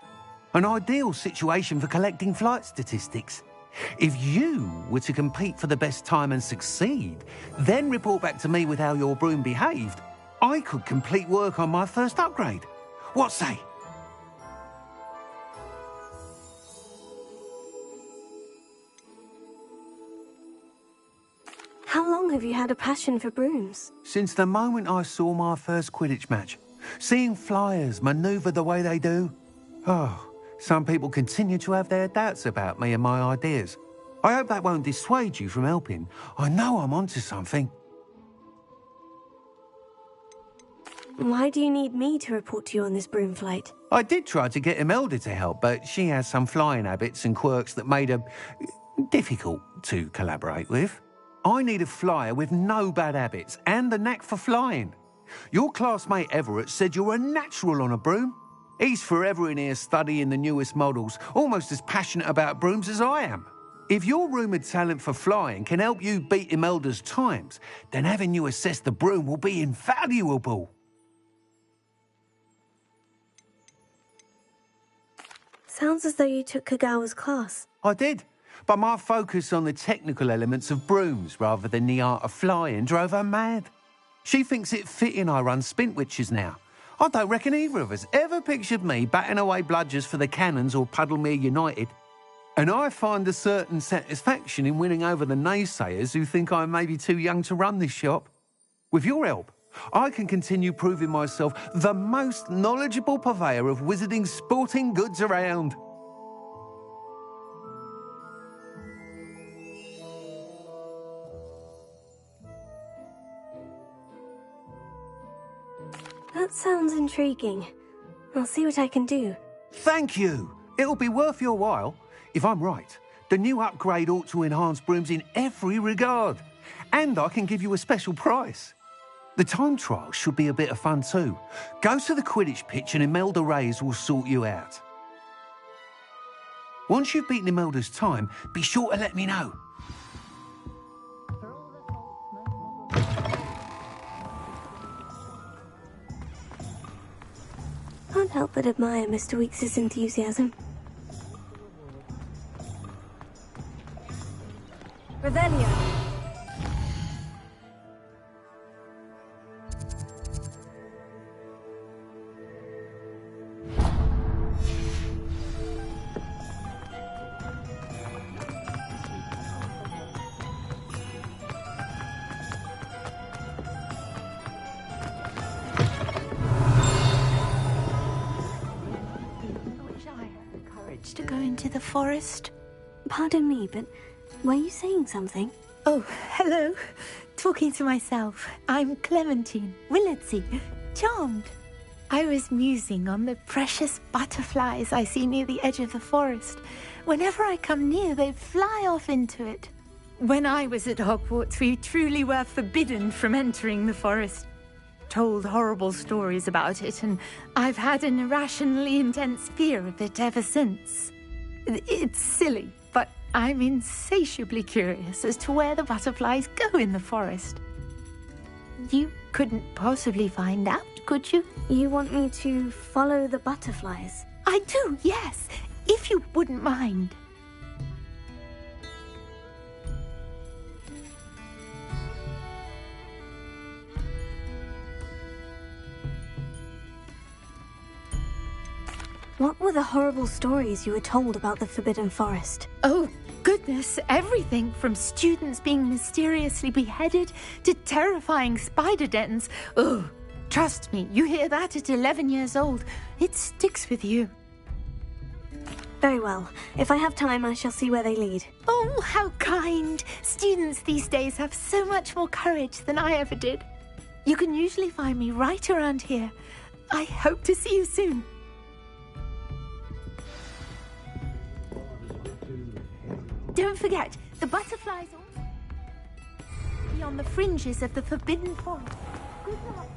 An ideal situation for collecting flight statistics. If you were to compete for the best time and succeed, then report back to me with how your broom behaved, I could complete work on my first upgrade. What say? How long have you had a passion for brooms? Since the moment I saw my first Quidditch match. Seeing flyers manoeuvre the way they do. Oh, some people continue to have their doubts about me and my ideas. I hope that won't dissuade you from helping. I know I'm onto something. Why do you need me to report to you on this broom flight? I did try to get Imelda to help, but she has some flying habits and quirks that made her difficult to collaborate with. I need a flyer with no bad habits and the knack for flying. Your classmate Everett said you're a natural on a broom. He's forever in here studying the newest models, almost as passionate about brooms as I am. If your rumoured talent for flying can help you beat Imelda's times, then having you assess the broom will be invaluable. Sounds as though you took Kagawa's class. I did, but my focus on the technical elements of brooms rather than the art of flying drove her mad. She thinks it fitting I run Spintwitches now. I don't reckon either of us ever pictured me batting away bludgers for the Cannons or Puddlemere United. And I find a certain satisfaction in winning over the naysayers who think I may be too young to run this shop. With your help, I can continue proving myself the most knowledgeable purveyor of wizarding sporting goods around. That sounds intriguing. I'll see what I can do. Thank you. It'll be worth your while. If I'm right, the new upgrade ought to enhance brooms in every regard. And I can give you a special price. The time trial should be a bit of fun too. Go to the Quidditch pitch and Imelda Reyes will sort you out. Once you've beaten Imelda's time, be sure to let me know. Can't help but admire Mr. Weeks' enthusiasm. Revelio. of the forest? Pardon me, but were you saying something? Oh, hello. Talking to myself. I'm Clementine Willardsey. Charmed. I was musing on the precious butterflies I see near the edge of the forest. Whenever I come near, they fly off into it. When I was at Hogwarts, we truly were forbidden from entering the forest. Told horrible stories about it, and I've had an irrationally intense fear of it ever since. It's silly, but I'm insatiably curious as to where the butterflies go in the forest. You couldn't possibly find out, could you? You want me to follow the butterflies? I do, yes, if you wouldn't mind. What were the horrible stories you were told about the Forbidden Forest? Oh, goodness, everything from students being mysteriously beheaded to terrifying spider dens. Oh, trust me, you hear that at 11 years old. It sticks with you. Very well. If I have time, I shall see where they lead. Oh, how kind. Students these days have so much more courage than I ever did. You can usually find me right around here. I hope to see you soon. Don't forget, the butterflies are beyond the fringes of the Forbidden Forest. Good luck.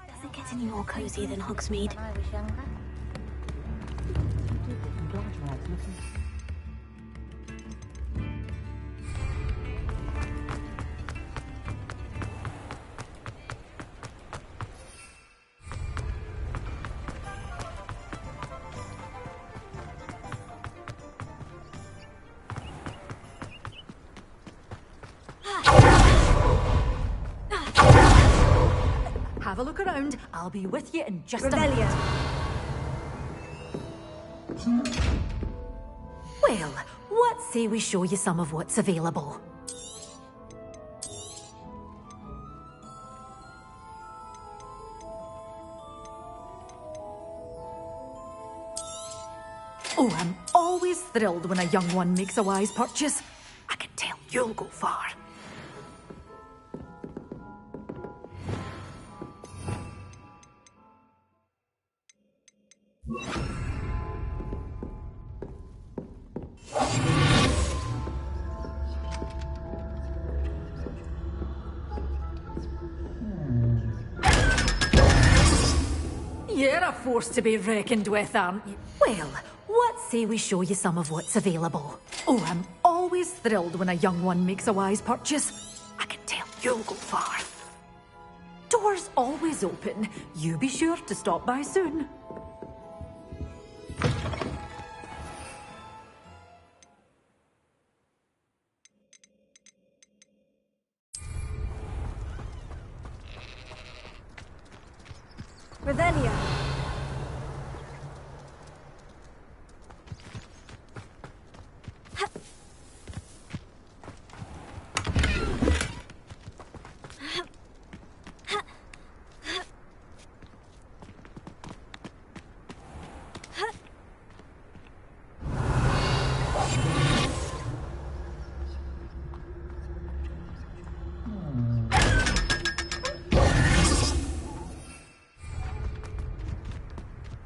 Does it get any more cozy than Hogsmeade? Have a look around. I'll be with you in just Revelio. a minute. Well, what say we show you some of what's available? Oh, I'm always thrilled when a young one makes a wise purchase. I can tell you'll go far. You're a force to be reckoned with, aren't you? Well, what say we show you some of what's available? Oh, I'm always thrilled when a young one makes a wise purchase. I can tell you'll go far. Doors always open. You be sure to stop by soon. Revelio.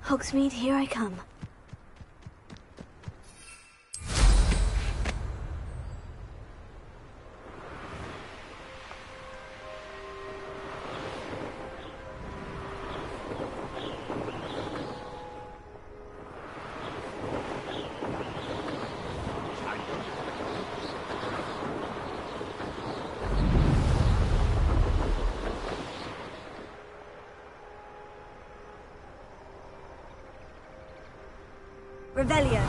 Hogsmeade, here I come. Revelio.